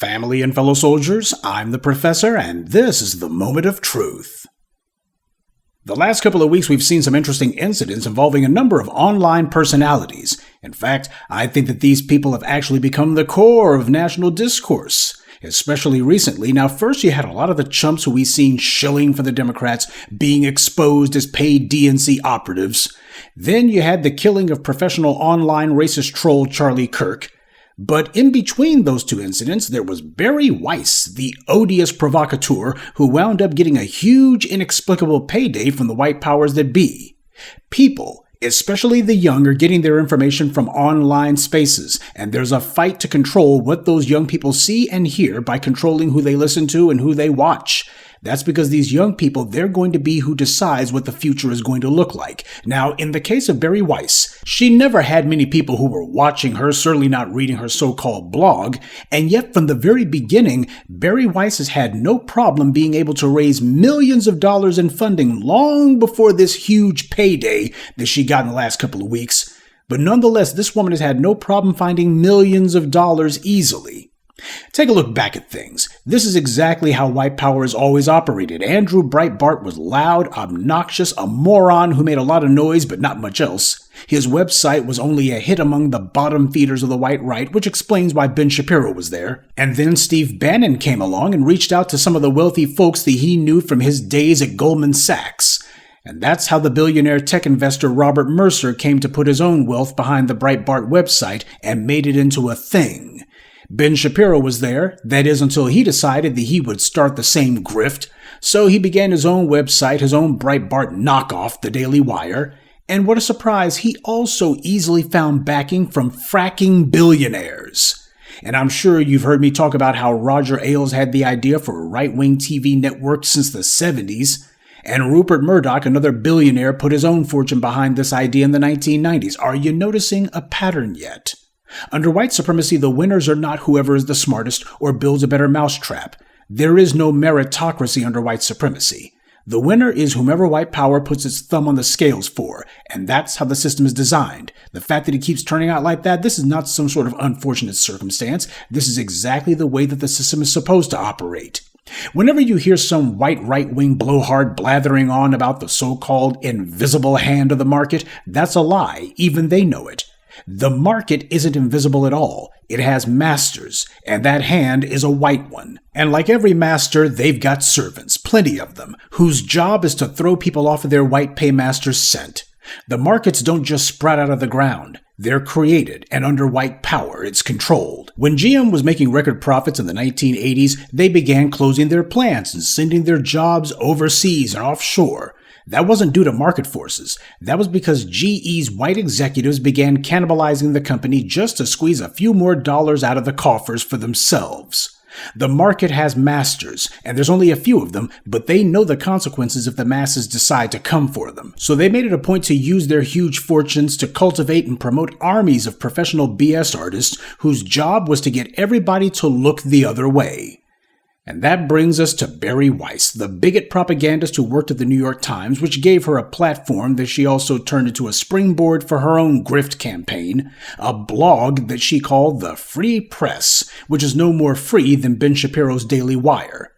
Family and fellow soldiers, I'm the Professor, and this is the Moment of Truth. The last couple of weeks we've seen some interesting incidents involving a number of online personalities. In fact, I think that these people have actually become the core of national discourse, especially recently. Now, first you had a lot of the chumps who we've seen shilling for the Democrats being exposed as paid DNC operatives. Then you had the killing of professional online racist troll Charlie Kirk. But in between those two incidents, there was Bari Weiss, the odious provocateur who wound up getting a huge, inexplicable payday from the white powers that be. People, especially the young, are getting their information from online spaces, and there's a fight to control what those young people see and hear by controlling who they listen to and who they watch. That's because these young people, they're going to be who decides what the future is going to look like. Now, in the case of Bari Weiss, she never had many people who were watching her, certainly not reading her so-called blog, and yet from the very beginning, Bari Weiss has had no problem being able to raise millions of dollars in funding long before this huge payday that she got in the last couple of weeks. But nonetheless, this woman has had no problem finding millions of dollars easily. Take a look back at things. This is exactly how white power has always operated. Andrew Breitbart was loud, obnoxious, a moron who made a lot of noise but not much else. His website was only a hit among the bottom feeders of the white right, which explains why Ben Shapiro was there. And then Steve Bannon came along and reached out to some of the wealthy folks that he knew from his days at Goldman Sachs. And that's how the billionaire tech investor Robert Mercer came to put his own wealth behind the Breitbart website and made it into a thing. Ben Shapiro was there, that is until he decided that he would start the same grift, so he began his own website, his own Breitbart knockoff, the Daily Wire, and what a surprise, he also easily found backing from fracking billionaires. And I'm sure you've heard me talk about how Roger Ailes had the idea for a right-wing TV network since the 70s, and Rupert Murdoch, another billionaire, put his own fortune behind this idea in the 1990s. Are you noticing a pattern yet? Under white supremacy, the winners are not whoever is the smartest or builds a better mousetrap. There is no meritocracy under white supremacy. The winner is whomever white power puts its thumb on the scales for, and that's how the system is designed. The fact that it keeps turning out like that, this is not some sort of unfortunate circumstance. This is exactly the way that the system is supposed to operate. Whenever you hear some white right-wing blowhard blathering on about the so-called invisible hand of the market, that's a lie. Even they know it. The market isn't invisible at all. It has masters, and that hand is a white one. And like every master, they've got servants, plenty of them, whose job is to throw people off of their white paymaster's scent. The markets don't just sprout out of the ground. They're created, and under white power, it's controlled. When GM was making record profits in the 1980s, they began closing their plants and sending their jobs overseas and offshore. That wasn't due to market forces. That was because GE's white executives began cannibalizing the company just to squeeze a few more dollars out of the coffers for themselves. The market has masters, and there's only a few of them, but they know the consequences if the masses decide to come for them. So they made it a point to use their huge fortunes to cultivate and promote armies of professional BS artists whose job was to get everybody to look the other way. And that brings us to Bari Weiss, the bigot propagandist who worked at the New York Times, which gave her a platform that she also turned into a springboard for her own grift campaign, a blog that she called the Free Press, which is no more free than Ben Shapiro's Daily Wire.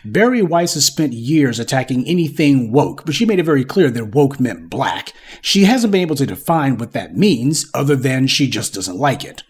Bari Weiss has spent years attacking anything woke, but she made it very clear that woke meant black. She hasn't been able to define what that means, other than she just doesn't like it.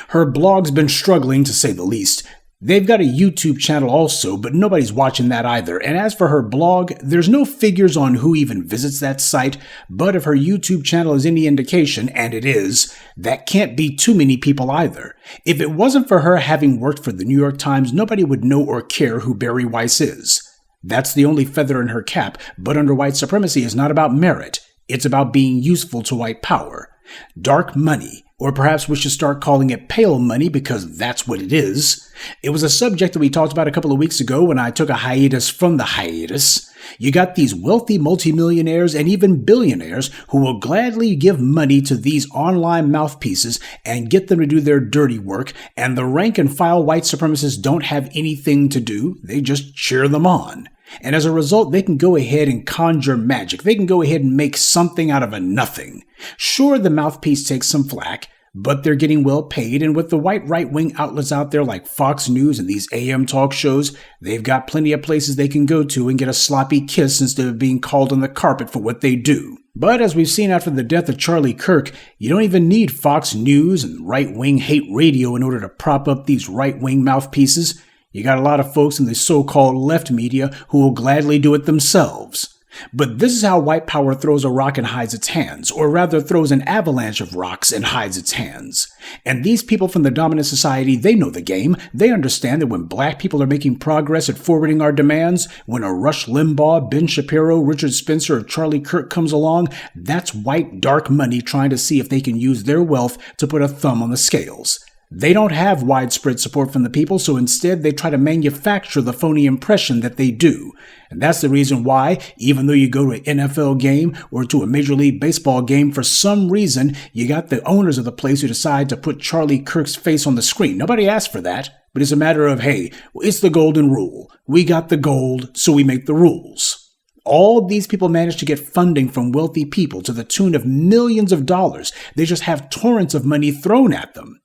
Her blog's been struggling, to say the least. They've got a YouTube channel also, but nobody's watching that either. And as for her blog, there's no figures on who even visits that site, but if her YouTube channel is any indication, and it is, that can't be too many people either. If it wasn't for her having worked for the New York Times, nobody would know or care who Bari Weiss is. That's the only feather in her cap, but under white supremacy is not about merit. It's about being useful to white power. Dark money. Or perhaps we should start calling it pale money because that's what it is. It was a subject that we talked about a couple of weeks ago when I took a hiatus from the hiatus. You got these wealthy multimillionaires and even billionaires who will gladly give money to these online mouthpieces and get them to do their dirty work, and the rank and file white supremacists don't have anything to do. They just cheer them on. And as a result, they can go ahead and conjure magic. They can go ahead and make something out of a nothing. Sure, the mouthpiece takes some flack, but they're getting well paid, and with the white right-wing outlets out there like Fox News and these AM talk shows, they've got plenty of places they can go to and get a sloppy kiss instead of being called on the carpet for what they do. But as we've seen after the death of Charlie Kirk, you don't even need Fox News and right-wing hate radio in order to prop up these right-wing mouthpieces. You got a lot of folks in the so-called left media who will gladly do it themselves. But this is how white power throws a rock and hides its hands, or rather throws an avalanche of rocks and hides its hands. And these people from the dominant society, they know the game. They understand that when black people are making progress at forwarding our demands, when a Rush Limbaugh, Ben Shapiro, Richard Spencer, or Charlie Kirk comes along, that's white dark money trying to see if they can use their wealth to put a thumb on the scales. They don't have widespread support from the people, so instead they try to manufacture the phony impression that they do. And that's the reason why, even though you go to an NFL game or to a Major League Baseball game, for some reason, you got the owners of the place who decide to put Charlie Kirk's face on the screen. Nobody asked for that, but it's a matter of, hey, it's the golden rule. We got the gold, so we make the rules. All these people manage to get funding from wealthy people to the tune of millions of dollars. They just have torrents of money thrown at them.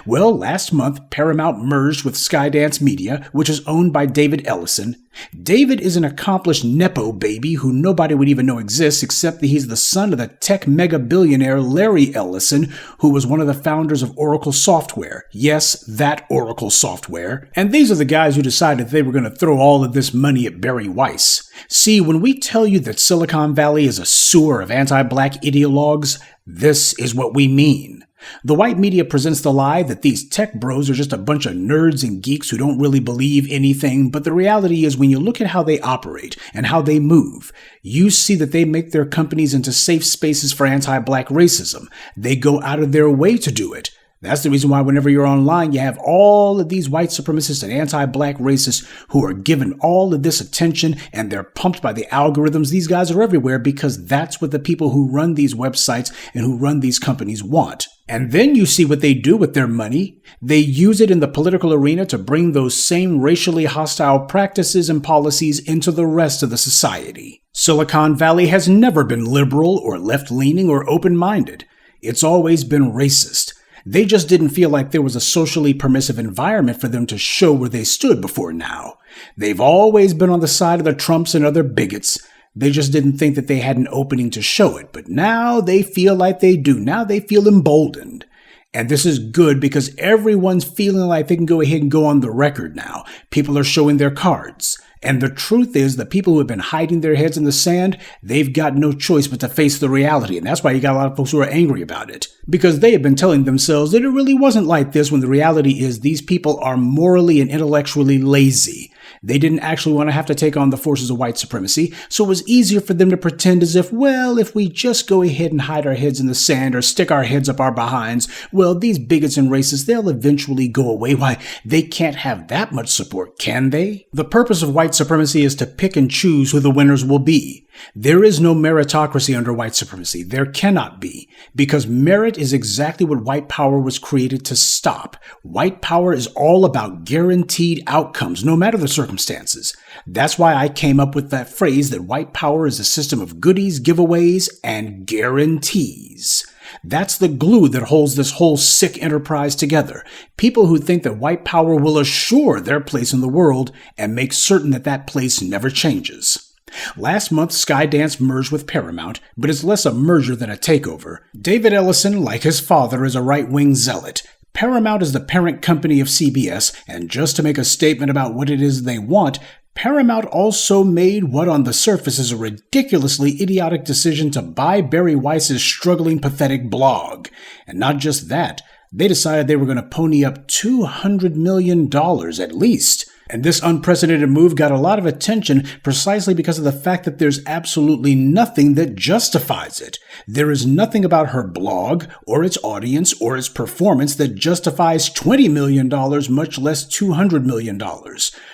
Well, last month, Paramount merged with Skydance Media, which is owned by David Ellison. David is an accomplished Nepo baby who nobody would even know exists except that he's the son of the tech mega billionaire Larry Ellison, who was one of the founders of Oracle Software. Yes, that Oracle Software. And these are the guys who decided they were going to throw all of this money at Bari Weiss. See, when we tell you that Silicon Valley is a sewer of anti-black ideologues, this is what we mean. The white media presents the lie that these tech bros are just a bunch of nerds and geeks who don't really believe anything, but the reality is when you look at how they operate and how they move, you see that they make their companies into safe spaces for anti-black racism. They go out of their way to do it. That's the reason why whenever you're online, you have all of these white supremacists and anti-black racists who are given all of this attention and they're pumped by the algorithms. These guys are everywhere because that's what the people who run these websites and who run these companies want. And then you see what they do with their money. They use it in the political arena to bring those same racially hostile practices and policies into the rest of the society. Silicon Valley has never been liberal or left-leaning or open-minded. It's always been racist. They just didn't feel like there was a socially permissive environment for them to show where they stood before now. They've always been on the side of the Trumps and other bigots. They just didn't think that they had an opening to show it, but now they feel like they do. Now they feel emboldened. And this is good because everyone's feeling like they can go ahead and go on the record now. People are showing their cards. And the truth is, the people who have been hiding their heads in the sand, they've got no choice but to face the reality. And that's why you got a lot of folks who are angry about it. Because they have been telling themselves that it really wasn't like this, when the reality is these people are morally and intellectually lazy. They didn't actually want to have to take on the forces of white supremacy, so it was easier for them to pretend as if, well, if we just go ahead and hide our heads in the sand or stick our heads up our behinds, well, these bigots and racists, they'll eventually go away. Why, they can't have that much support, can they? The purpose of white supremacy is to pick and choose who the winners will be. There is no meritocracy under white supremacy. There cannot be, because merit is exactly what white power was created to stop. White power is all about guaranteed outcomes, no matter the circumstances. That's why I came up with that phrase that white power is a system of goodies, giveaways, and guarantees. That's the glue that holds this whole sick enterprise together. People who think that white power will assure their place in the world and make certain that that place never changes. Last month, Skydance merged with Paramount, but it's less a merger than a takeover. David Ellison, like his father, is a right-wing zealot. Paramount is the parent company of CBS, and just to make a statement about what it is they want, Paramount also made what on the surface is a ridiculously idiotic decision to buy Bari Weiss's struggling, pathetic blog. And not just that, they decided they were going to pony up $200 million at least. And this unprecedented move got a lot of attention precisely because of the fact that there's absolutely nothing that justifies it. There is nothing about her blog, or its audience, or its performance that justifies $20 million, much less $200 million.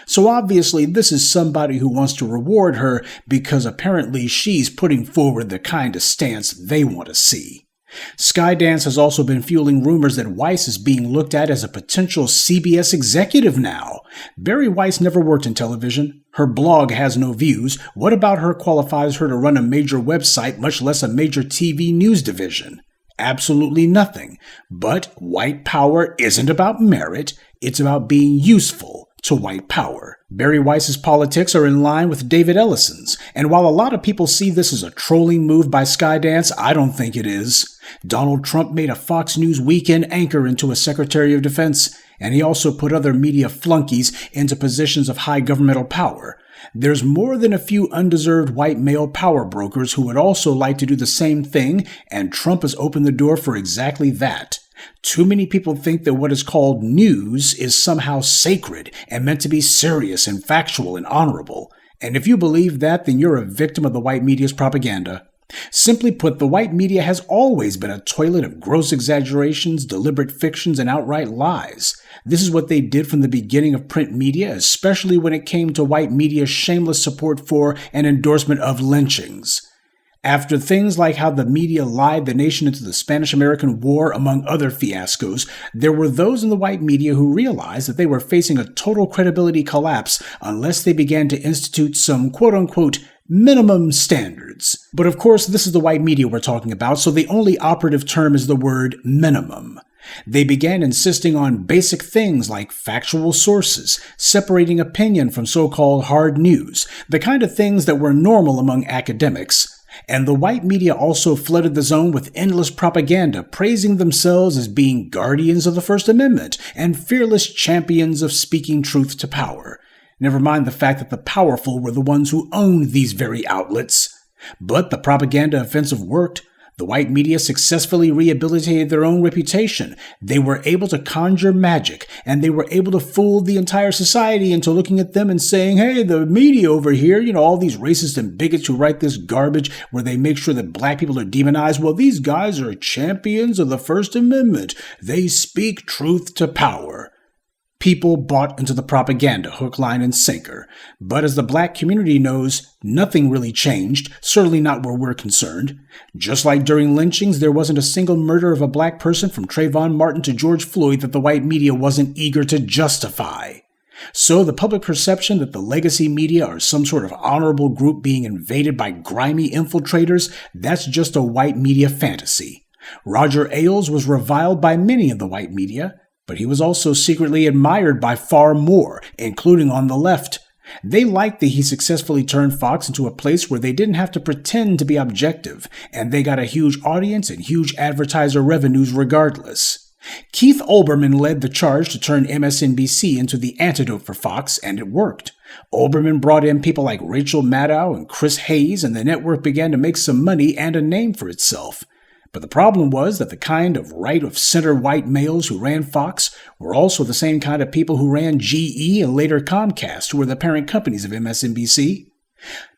So obviously this is somebody who wants to reward her because apparently she's putting forward the kind of stance they want to see. Skydance has also been fueling rumors that Weiss is being looked at as a potential CBS executive now. Bari Weiss never worked in television. Her blog has no views. What about her qualifies her to run a major website, much less a major TV news division? absolutely nothing. But white power isn't about merit, it's about being useful to white power. Bari Weiss's politics are in line with David Ellison's, and while a lot of people see this as a trolling move by Skydance, I don't think it is. Donald Trump made a Fox News weekend anchor into a Secretary of Defense, and he also put other media flunkies into positions of high governmental power. There's more than a few undeserved white male power brokers who would also like to do the same thing, and Trump has opened the door for exactly that. Too many people think that what is called news is somehow sacred and meant to be serious and factual and honorable. And if you believe that, then you're a victim of the white media's propaganda. Simply put, the white media has always been a toilet of gross exaggerations, deliberate fictions, and outright lies. This is what they did from the beginning of print media, especially when it came to white media's shameless support for and endorsement of lynchings. After things like how the media lied the nation into the Spanish-American War, among other fiascos, there were those in the white media who realized that they were facing a total credibility collapse unless they began to institute some quote-unquote minimum standards. But of course, this is the white media we're talking about, so the only operative term is the word minimum. They began insisting on basic things like factual sources, separating opinion from so-called hard news, the kind of things that were normal among academics. And the white media also flooded the zone with endless propaganda, praising themselves as being guardians of the First Amendment and fearless champions of speaking truth to power. Never mind the fact that the powerful were the ones who owned these very outlets. But the propaganda offensive worked. The white media successfully rehabilitated their own reputation. They were able to conjure magic, and they were able to fool the entire society into looking at them and saying, hey, the media over here, all these racists and bigots who write this garbage where they make sure that black people are demonized, well, these guys are champions of the First Amendment. They speak truth to power. People bought into the propaganda, hook, line, and sinker. But as the black community knows, nothing really changed, certainly not where we're concerned. Just like during lynchings, there wasn't a single murder of a black person from Trayvon Martin to George Floyd that the white media wasn't eager to justify. So the public perception that the legacy media are some sort of honorable group being invaded by grimy infiltrators, that's just a white media fantasy. Roger Ailes was reviled by many in the white media, but he was also secretly admired by far more, including on the left. They liked that he successfully turned Fox into a place where they didn't have to pretend to be objective, and they got a huge audience and huge advertiser revenues regardless. Keith Olbermann led the charge to turn MSNBC into the antidote for Fox, and it worked. Olbermann brought in people like Rachel Maddow and Chris Hayes, and the network began to make some money and a name for itself. But the problem was that the kind of right-of-center white males who ran Fox were also the same kind of people who ran GE and later Comcast, who were the parent companies of MSNBC.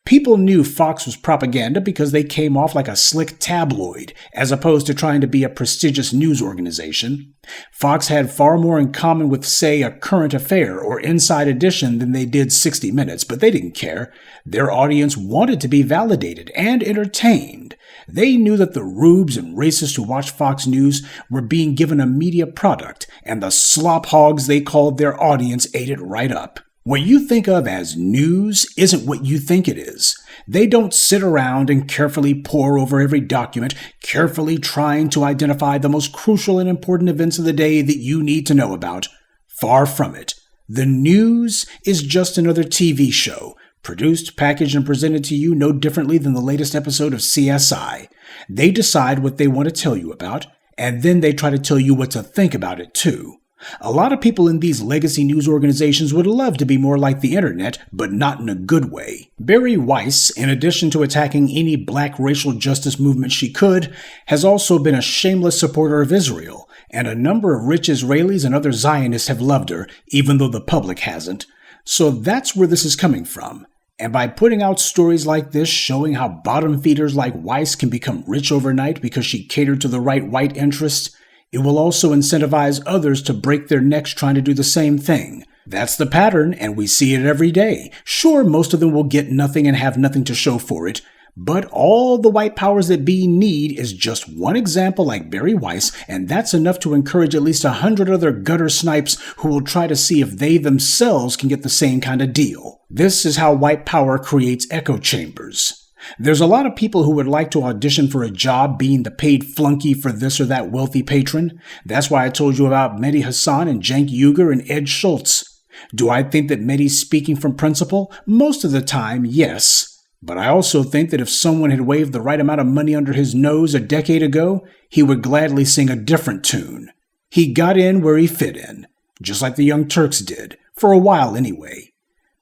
People knew Fox was propaganda because they came off like a slick tabloid, as opposed to trying to be a prestigious news organization. Fox had far more in common with, say, a Current Affair or Inside Edition than they did 60 Minutes, but they didn't care. Their audience wanted to be validated and entertained. They knew that the rubes and racists who watched Fox News were being given a media product, and the slop hogs they called their audience ate it right up. What you think of as news isn't what you think it is. They don't sit around and carefully pore over every document, carefully trying to identify the most crucial and important events of the day that you need to know about. Far from it. The news is just another TV show, produced, packaged, and presented to you no differently than the latest episode of CSI. They decide what they want to tell you about, and then they try to tell you what to think about it too. A lot of people in these legacy news organizations would love to be more like the internet, but not in a good way. Bari Weiss, in addition to attacking any black racial justice movement she could, has also been a shameless supporter of Israel, and a number of rich Israelis and other Zionists have loved her, even though the public hasn't. So that's where this is coming from. And by putting out stories like this showing how bottom feeders like Weiss can become rich overnight because she catered to the right white interests, it will also incentivize others to break their necks trying to do the same thing. That's the pattern, and we see it every day. Sure, most of them will get nothing and have nothing to show for it, but all the white powers that be need is just one example like Bari Weiss, and that's enough to encourage at least 100 other gutter snipes who will try to see if they themselves can get the same kind of deal. This is how white power creates echo chambers. There's a lot of people who would like to audition for a job being the paid flunky for this or that wealthy patron. That's why I told you about Mehdi Hassan and Cenk Uygur and Ed Schultz. Do I think that Mehdi's speaking from principle? Most of the time, yes. But I also think that if someone had waved the right amount of money under his nose a decade ago, he would gladly sing a different tune. He got in where he fit in, just like the Young Turks did, for a while anyway.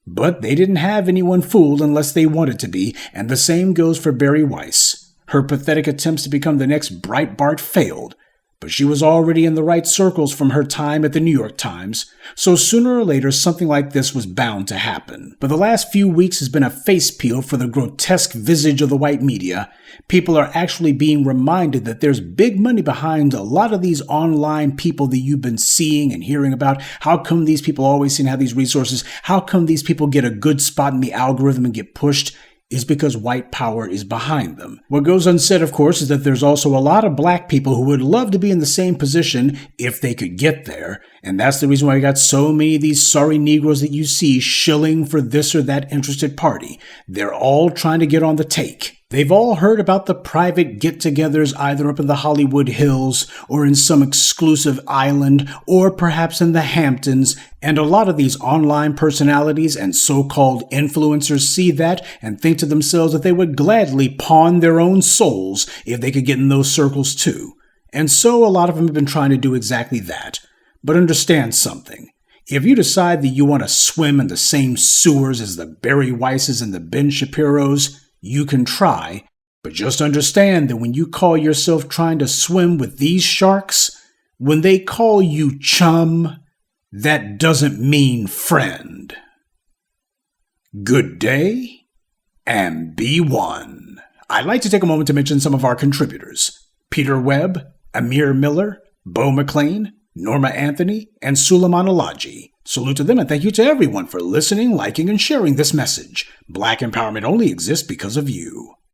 But they didn't have anyone fooled unless they wanted to be, and the same goes for Bari Weiss. Her pathetic attempts to become the next Breitbart failed, but she was already in the right circles from her time at the New York Times, so sooner or later something like this was bound to happen. But the last few weeks has been a face peel for the grotesque visage of the white media. People are actually being reminded that there's big money behind a lot of these online people that you've been seeing and hearing about. How come these people always seem to have these resources? How come these people get a good spot in the algorithm and get pushed? Is because white power is behind them. What goes unsaid, of course, is that there's also a lot of black people who would love to be in the same position if they could get there. And that's the reason why you got so many of these sorry Negroes that you see shilling for this or that interested party. They're all trying to get on the take. They've all heard about the private get-togethers either up in the Hollywood Hills or in some exclusive island or perhaps in the Hamptons, and a lot of these online personalities and so-called influencers see that and think to themselves that they would gladly pawn their own souls if they could get in those circles too. And so a lot of them have been trying to do exactly that. But understand something. If you decide that you want to swim in the same sewers as the Bari Weisses and the Ben Shapiros, you can try, but just understand that when you call yourself trying to swim with these sharks, when they call you chum, that doesn't mean friend. Good day, and be one. I'd like to take a moment to mention some of our contributors: Peter Webb, Amir Miller, Bo McLean, Norma Anthony, and Suleiman Alaji. Salute to them and thank you to everyone for listening, liking, and sharing this message. Black empowerment only exists because of you.